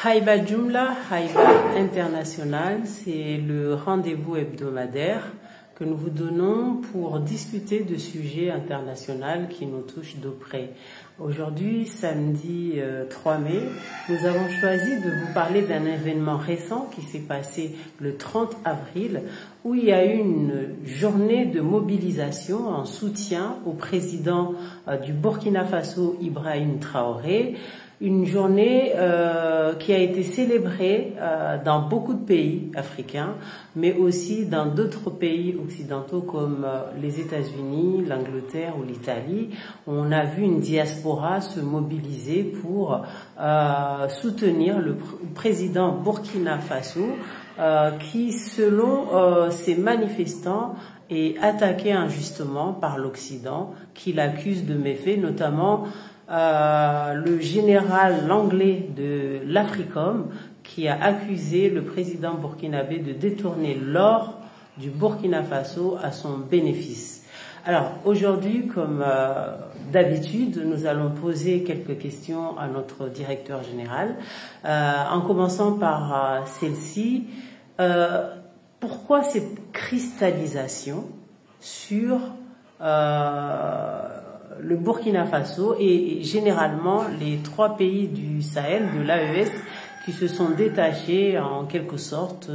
Haïba Jumla, Haïba International, c'est le rendez-vous hebdomadaire que nous vous donnons pour discuter de sujets internationaux qui nous touchent de près. Aujourd'hui, samedi 3 mai, nous avons choisi de vous parler d'un événement récent qui s'est passé le 30 avril, où il y a eu une journée de mobilisation en soutien au président du Burkina Faso, Ibrahim Traoré. Une journée qui a été célébrée dans beaucoup de pays africains, mais aussi dans d'autres pays occidentaux comme les États-Unis, l'Angleterre ou l'Italie. On a vu une diaspora se mobiliser pour soutenir le président Burkina Faso qui, selon ces manifestants, est attaqué injustement par l'Occident, qui l'accuse de méfaits, notamment le général anglais de l'Africom qui a accusé le président burkinabé de détourner l'or du Burkina Faso à son bénéfice. Alors aujourd'hui, comme d'habitude, nous allons poser quelques questions à notre directeur général, en commençant par celle-ci. Pourquoi cette cristallisation sur le Burkina Faso et généralement les trois pays du Sahel, de l'AES, qui se sont détachés en quelque sorte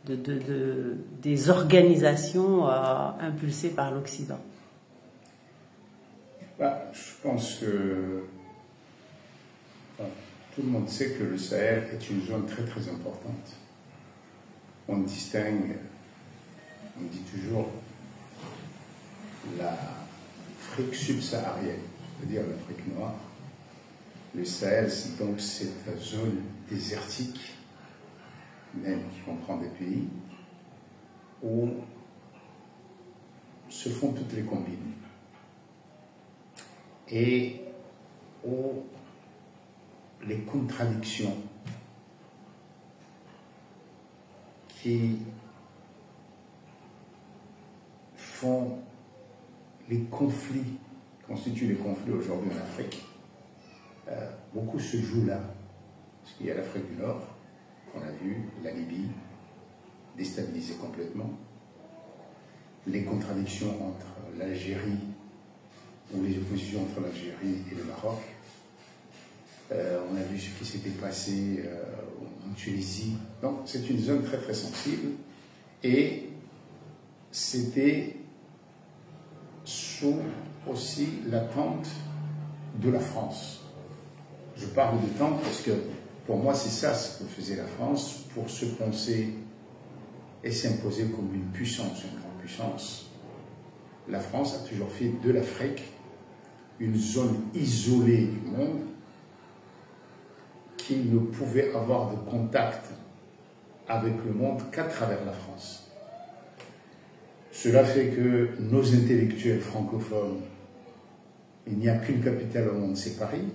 des organisations impulsées par l'Occident? Je pense que tout le monde sait que le Sahel est une zone très très importante. On distingue, on dit toujours, l'Afrique subsaharienne, c'est-à-dire l'Afrique noire. Le Sahel, c'est donc cette zone désertique, même qui comprend des pays, où se font toutes les combines et où les contradictions qui font les conflits, constituent les conflits aujourd'hui en Afrique. Beaucoup se jouent là, parce qu'il y a l'Afrique du Nord, qu'on a vu, la Libye, déstabilisée complètement, les contradictions entre l'Algérie, ou les oppositions entre l'Algérie et le Maroc. On a vu ce qui s'était passé en Tunisie. Donc c'est une zone très très sensible, et c'était sous aussi l'attente de la France. Je parle de temps parce que pour moi c'est ça ce que faisait la France pour se penser et s'imposer comme une puissance, une grande puissance. La France a toujours fait de l'Afrique une zone isolée du monde qui ne pouvait avoir de contact avec le monde qu'à travers la France. Cela fait que nos intellectuels francophones, il n'y a qu'une capitale au monde, c'est Paris.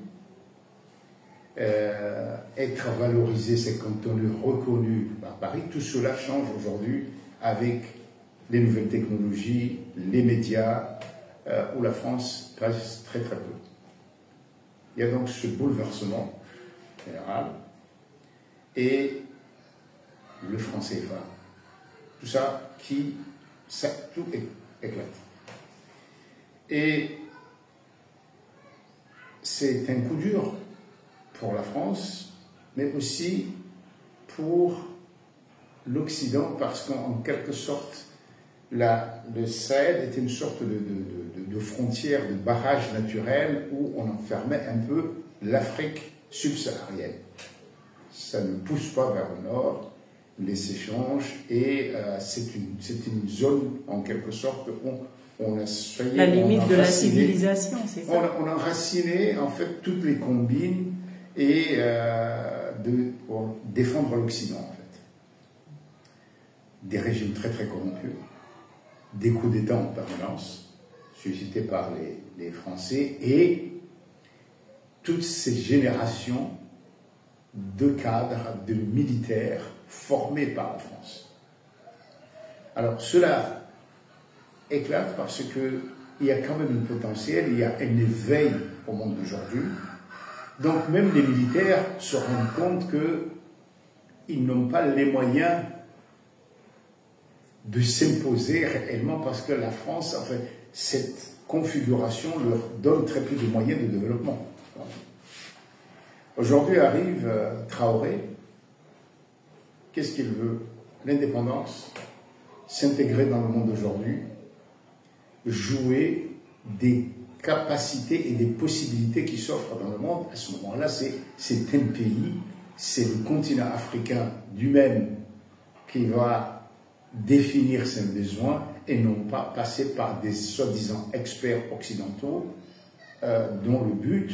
Être valorisé, c'est quand on est reconnu par Paris. Tout cela change aujourd'hui avec les nouvelles technologies, les médias, où la France passe très très peu. Il y a donc ce bouleversement général et le franc CFA. Tout ça qui... tout éclate. Et c'est un coup dur pour la France, mais aussi pour l'Occident, parce qu'en quelque sorte, le Sahel était une sorte de frontière, de barrage naturel où on enfermait un peu l'Afrique subsaharienne. Ça ne pousse pas vers le nord, les échanges, et c'est une zone en quelque sorte où on a soigné, la limite de la civilisation, c'est ça. On a enraciné en fait toutes les combines et pour défendre l'Occident en fait. Des régimes très très corrompus, des coups d'État en permanence suscités par les Français et toutes ces générations de cadres, de militaires formés par la France. Alors cela éclate parce qu'il y a quand même un potentiel, il y a un éveil au monde d'aujourd'hui Donc même les militaires se rendent compte qu'ils n'ont pas les moyens de s'imposer réellement parce que la France, en fait, cette configuration leur donne très peu de moyens de développement. Aujourd'hui arrive Traoré. Qu'est-ce qu'il veut? L'indépendance, s'intégrer dans le monde d'aujourd'hui, jouer des capacités et des possibilités qui s'offrent dans le monde. À ce moment-là, c'est un pays, c'est le continent africain lui-même qui va définir ses besoins et non pas passer par des soi-disant experts occidentaux dont le but,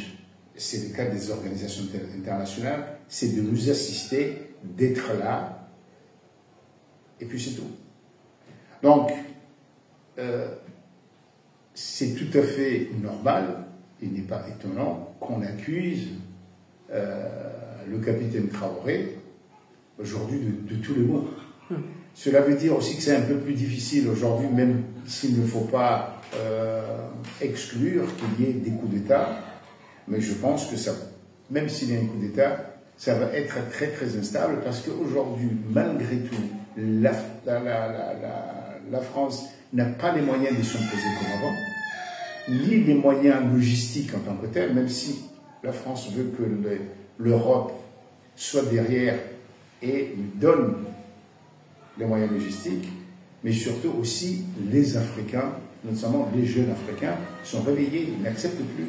c'est le cas des organisations internationales, c'est de nous assister, d'être là, et puis c'est tout. Donc, c'est tout à fait normal, il n'est pas étonnant qu'on accuse le capitaine Traoré aujourd'hui de tous les maux. Cela veut dire aussi que c'est un peu plus difficile aujourd'hui, même s'il ne faut pas exclure qu'il y ait des coups d'État, mais je pense que ça, même s'il y a un coup d'État, ça va être très très instable parce qu'aujourd'hui, malgré tout, la France n'a pas les moyens de s'imposer comme avant, ni les moyens logistiques en tant que tels, même si la France veut que l'Europe soit derrière et lui donne les moyens logistiques, mais surtout aussi les Africains, notamment les jeunes Africains, sont réveillés, ils n'acceptent plus.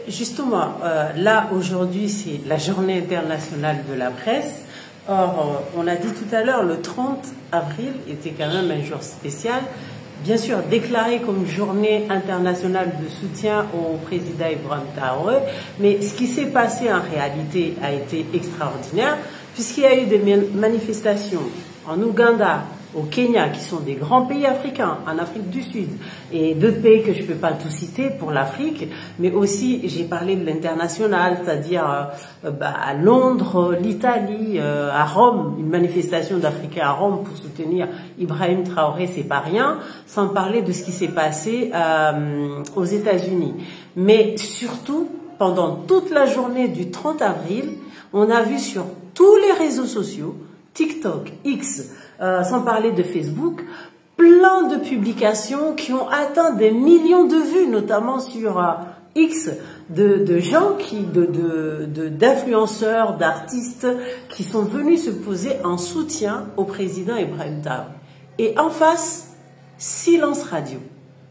Justement, là aujourd'hui c'est la journée internationale de la presse. Or, on a dit tout à l'heure, le 30 avril était quand même un jour spécial, bien sûr déclaré comme journée internationale de soutien au président Ibrahim Traoré, mais ce qui s'est passé en réalité a été extraordinaire, puisqu'il y a eu des manifestations en Ouganda, au Kenya, qui sont des grands pays africains, en Afrique du Sud, et d'autres pays que je ne peux pas tout citer pour l'Afrique, mais aussi j'ai parlé de l'international, c'est-à-dire à Londres, l'Italie, à Rome, une manifestation d'Africains à Rome pour soutenir Ibrahim Traoré, c'est pas rien, sans parler de ce qui s'est passé aux États-Unis. Mais surtout, pendant toute la journée du 30 avril, on a vu sur tous les réseaux sociaux, TikTok, X, sans parler de Facebook, plein de publications qui ont atteint des millions de vues, notamment sur X, de gens d'influenceurs, d'artistes qui sont venus se poser en soutien au président Ibrahim Traoré. Et en face, silence radio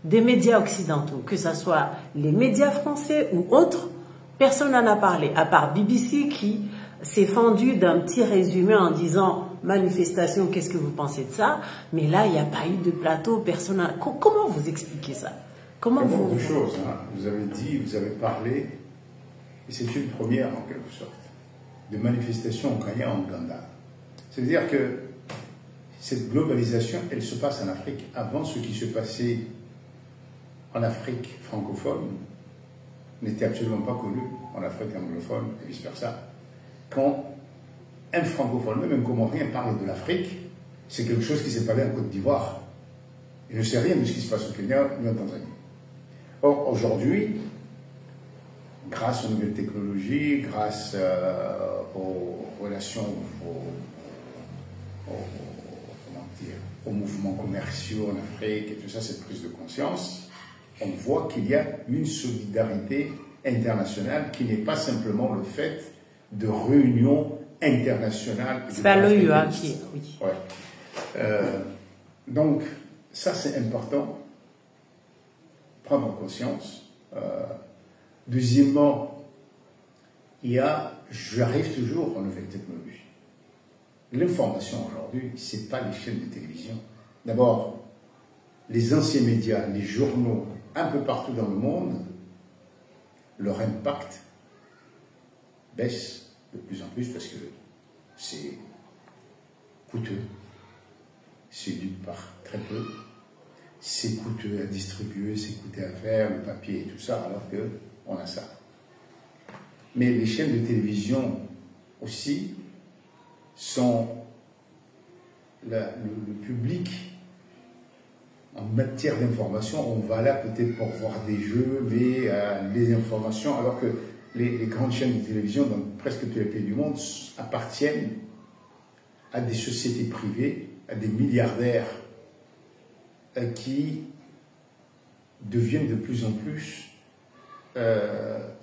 des médias occidentaux, que ce soit les médias français ou autres, personne n'en a parlé, à part BBC qui s'est fendu d'un petit résumé en disant manifestation, qu'est-ce que vous pensez de ça? Mais là, il n'y a pas eu de plateau, personne n'a... Comment vous expliquez ça? Comment vous... Beaucoup de choses, hein. Vous avez dit, vous avez parlé, et c'est une première en quelque sorte, de manifestations au Kenya, en Ouganda. C'est-à-dire que cette globalisation, elle se passe en Afrique. Avant, ce qui se passait en Afrique francophone n'était absolument pas connu en Afrique anglophone et vice-versa. Quand un francophone, même un Comorien, parle de l'Afrique, c'est quelque chose qui s'est passé en Côte d'Ivoire. Il ne sait rien de ce qui se passe au Kenya ni en Tanzanie. Or, aujourd'hui, grâce aux nouvelles technologies, grâce aux relations, aux mouvements commerciaux en Afrique et tout ça, cette prise de conscience, on voit qu'il y a une solidarité internationale qui n'est pas simplement le fait de réunions internationales. C'est pas l'OUA qui... Oui. Ouais. Donc, ça c'est important, prendre conscience. Deuxièmement, j'arrive toujours aux nouvelles technologies. L'information aujourd'hui, ce n'est pas les chaînes de télévision. D'abord, les anciens médias, les journaux, un peu partout dans le monde, leur impact baisse de plus en plus parce que c'est coûteux, c'est lu par très peu, c'est coûteux à distribuer, c'est coûteux à faire, le papier et tout ça, alors qu'on a ça. Mais les chaînes de télévision aussi sont le public en matière d'information. On va là peut-être pour voir des jeux, mais les informations, alors que les grandes chaînes de télévision dans presque tous les pays du monde appartiennent à des sociétés privées, à des milliardaires qui deviennent de plus en plus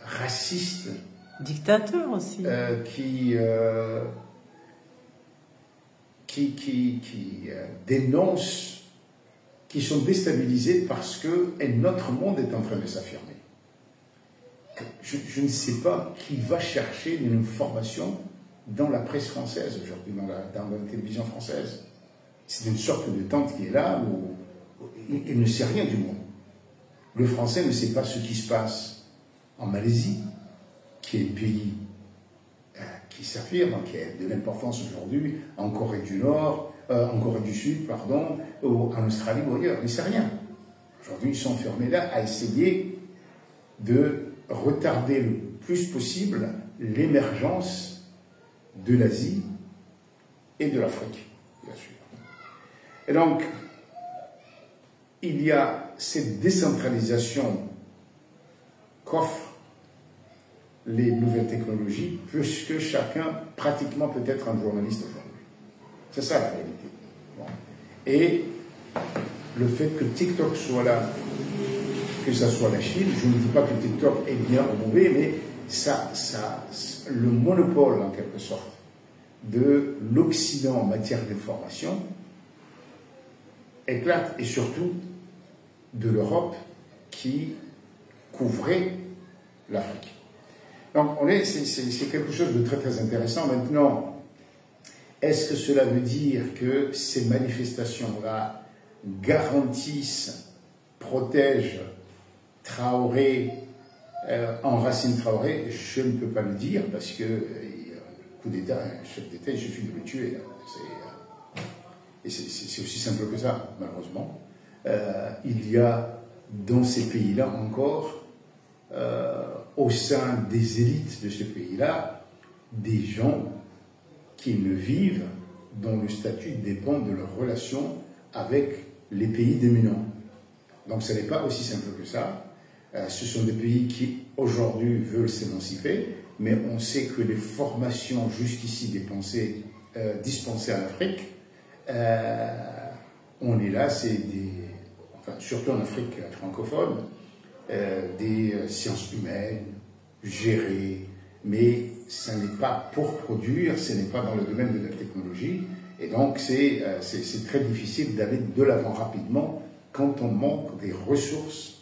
racistes. Dictateurs aussi. Qui dénoncent, qui sont déstabilisés parce que notre monde est en train de s'affirmer. Je ne sais pas qui va chercher une formation dans la presse française aujourd'hui, dans la télévision française. C'est une sorte de tante qui est là où il ne sait rien du monde. Le français ne sait pas ce qui se passe en Malaisie, qui est le pays qui s'affirme, qui a de l'importance aujourd'hui, en Corée du Nord, en Corée du Sud, pardon, ou en Australie ou ailleurs. Il ne sait rien. Aujourd'hui, ils sont fermés là à essayer de retarder le plus possible l'émergence de l'Asie et de l'Afrique, bien sûr. Et donc, il y a cette décentralisation qu'offrent les nouvelles technologies, puisque chacun, pratiquement, peut être un journaliste aujourd'hui. C'est ça la réalité. Bon. Et le fait que TikTok soit là, que ça soit la Chine, je ne dis pas que TikTok est bien ou mauvais, mais le monopole, en quelque sorte, de l'Occident en matière d'information éclate, et surtout de l'Europe qui couvrait l'Afrique. Donc, c'est quelque chose de très très intéressant. Maintenant, est-ce que cela veut dire que ces manifestations-là garantissent, protègent Traoré, enracine Traoré? Je ne peux pas le dire parce que coup d'État, un chef d'État, il suffit de le tuer. Et c'est aussi simple que ça, malheureusement. Il y a dans ces pays-là encore, au sein des élites de ce pays-là, des gens qui ne vivent, dont le statut dépend de leur relation avec les pays dominants. Donc ce n'est pas aussi simple que ça. Ce sont des pays qui, aujourd'hui, veulent s'émanciper, mais on sait que les formations jusqu'ici dispensées en Afrique, on est là, c'est enfin, surtout en Afrique francophone, des sciences humaines, gérées, mais ce n'est pas pour produire, ce n'est pas dans le domaine de la technologie, et donc c'est très difficile d'aller de l'avant rapidement quand on manque des ressources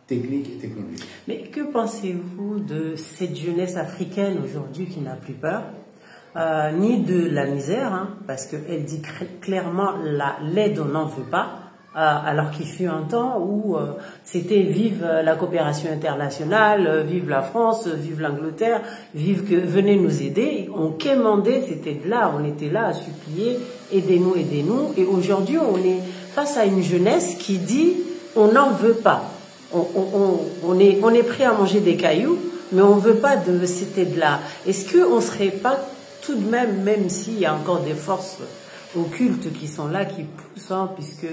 techniques et technologiques. Mais que pensez-vous de cette jeunesse africaine aujourd'hui qui n'a plus peur, ni de la misère, hein, parce qu'elle dit clairement l'aide on n'en veut pas, alors qu'il fut un temps où c'était vive la coopération internationale, vive la France, vive l'Angleterre, vive que venez nous aider. On quémandait, c'était là, on était là à supplier, aidez-nous, aidez-nous. Et aujourd'hui, on est face à une jeunesse qui dit on n'en veut pas. On est prêt à manger des cailloux, mais on ne veut pas de cette aide-là. Est-ce qu'on ne serait pas tout de même s'il y a encore des forces occultes qui sont là, qui poussent, hein, puisque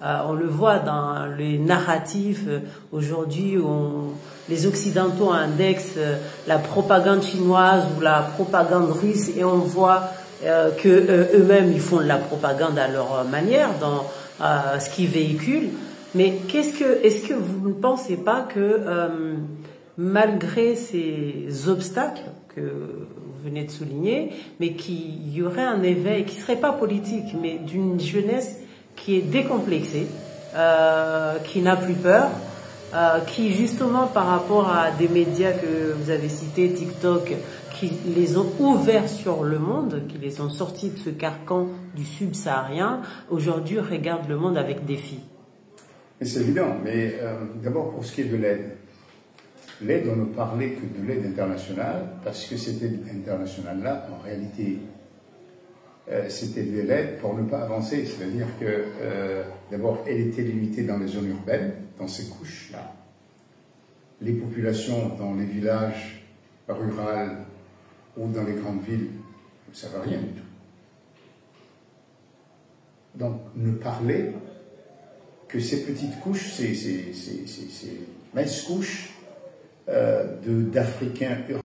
on le voit dans les narratifs aujourd'hui, les Occidentaux indexent la propagande chinoise ou la propagande russe, et on voit que eux-mêmes ils font de la propagande à leur manière dans ce qu'ils véhiculent. Mais est-ce que vous ne pensez pas que malgré ces obstacles que vous venez de souligner, mais qu'il y aurait un éveil qui ne serait pas politique, mais d'une jeunesse qui est décomplexée, qui n'a plus peur, qui justement par rapport à des médias que vous avez cités, TikTok, qui les ont ouverts sur le monde, qui les ont sortis de ce carcan du subsaharien, aujourd'hui regardent le monde avec défi? C'est évident, mais d'abord pour ce qui est de l'aide. L'aide, on ne parlait que de l'aide internationale, parce que cette aide internationale-là, en réalité, c'était de l'aide pour ne pas avancer. C'est-à-dire que, d'abord, elle était limitée dans les zones urbaines, dans ces couches-là. Les populations dans les villages ruraux ou dans les grandes villes ne savent rien du tout. Donc, ne parler que ces petites couches, ces minces couches, d'Africains